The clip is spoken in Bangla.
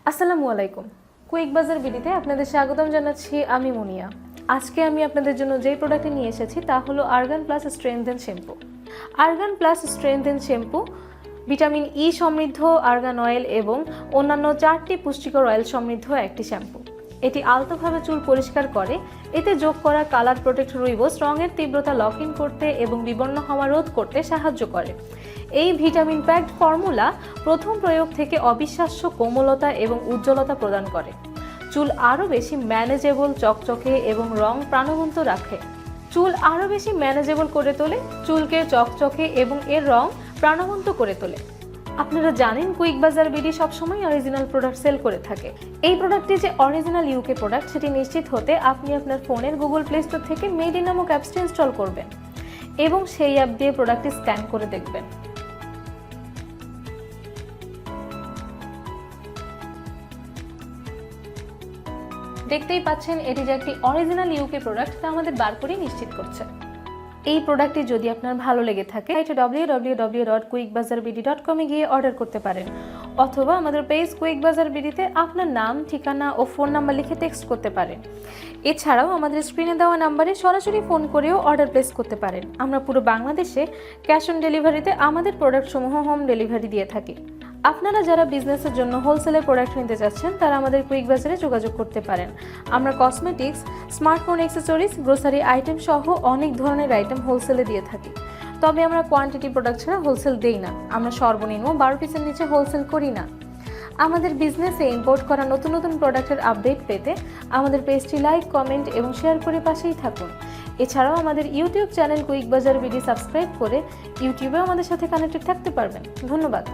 আসসালামু আলাইকুম। কুইক বাজার বিডিতে আপনাদের স্বাগতম জানাচ্ছি। আমি মুনিয়া। আজকে আমি আপনাদের জন্য যে প্রোডাক্টটি নিয়ে এসেছি তা হলো argon plus strengthen shampoo. Argon plus strengthen shampoo vitamin E সমৃদ্ধ আর্গান অয়েল এবং অন্যান্য 4টি পুষ্টিকর অয়েল সমৃদ্ধ একটি শ্যাম্পু। এটি আলতোভাবে চুল পরিষ্কার করে। এতে যোগ করা কালার প্রোটেক্ট রুইবোস রঙের তীব্রতা লক ইন করতে এবং বিবর্ণ হওয়া রোধ করতে সাহায্য করে। এই ভিটামিন প্যাকড ফর্মুলা প্রথম প্রয়োগ থেকে অবিশ্বাস্য কোমলতা এবং উজ্জ্বলতা প্রদান করে। চুল আরও বেশি ম্যানেজেবল, চকচকে এবং রং প্রাণবন্ত রাখে। চুল আরও বেশি ম্যানেজেবল করে তোলে, চুলকে চকচকে এবং এর রং প্রাণবন্ত করে তোলে। আপনারা জানেন কুইক বাজার বিডি সবসময় অরিজিনাল প্রোডাক্ট সেল করে থাকে। এই প্রোডাক্টটি যে অরিজিনাল ইউকে প্রোডাক্ট সেটি নিশ্চিত হতে আপনি আপনার ফোনের গুগল প্লে স্টোর থেকে মেড ইন নামক অ্যাপসটি ইনস্টল করবেন এবং সেই অ্যাপ দিয়ে প্রোডাক্টটি স্ক্যান করে দেখবেন। দেখতেই পাচ্ছেন এটি যে একটি অরিজিনাল ইউকে প্রোডাক্ট তা আমাদের বার করে নিশ্চিত করছে। এই প্রোডাক্টটি যদি আপনার ভালো লেগে থাকে এটা www.quickbazarbd.com এ গিয়ে অর্ডার করতে পারেন, অথবা আমাদের পেজ কুইক বাজার বিডিতে আপনার নাম, ঠিকানা ও ফোন নাম্বার লিখে টেক্সট করতে পারেন। এছাড়াও আমাদের স্ক্রিনে দেওয়া নাম্বারে সরাসরি ফোন করেও অর্ডার প্লেস করতে পারেন। আমরা পুরো বাংলাদেশে ক্যাশ অন ডেলিভারিতে আমাদের প্রোডাক্টসমূহ হোম ডেলিভারি দিয়ে থাকি। আপনারা যারা বিজনেসের জন্য হোলসেলে প্রোডাক্ট নিতে যাচ্ছেন তারা আমাদের কুইক বাজারে যোগাযোগ করতে পারেন। আমরা cosmetics, smartphone accessories, grocery item সহ অনেক ধরনের আইটেম হোলসেলে দিয়ে থাকি। তবে আমরা কোয়ান্টিটি প্রোডাক্ট ছাড়া হোলসেল দেই না। আমরা সর্বনিম্ন 12 পিসের নিচে হোলসেল করি না। আমাদের বিজনেসে ইম্পোর্ট করা নতুন নতুন প্রোডাক্টের আপডেট পেতে আমাদের পেজটি লাইক, কমেন্ট এবং শেয়ার করে পাশেই থাকুন। এছাড়াও আমাদের ইউটিউব চ্যানেল কুইক বাজার বিডি সাবস্ক্রাইব করে ইউটিউবে আমাদের সাথে কানেক্টেড থাকতে পারবেন। ধন্যবাদ।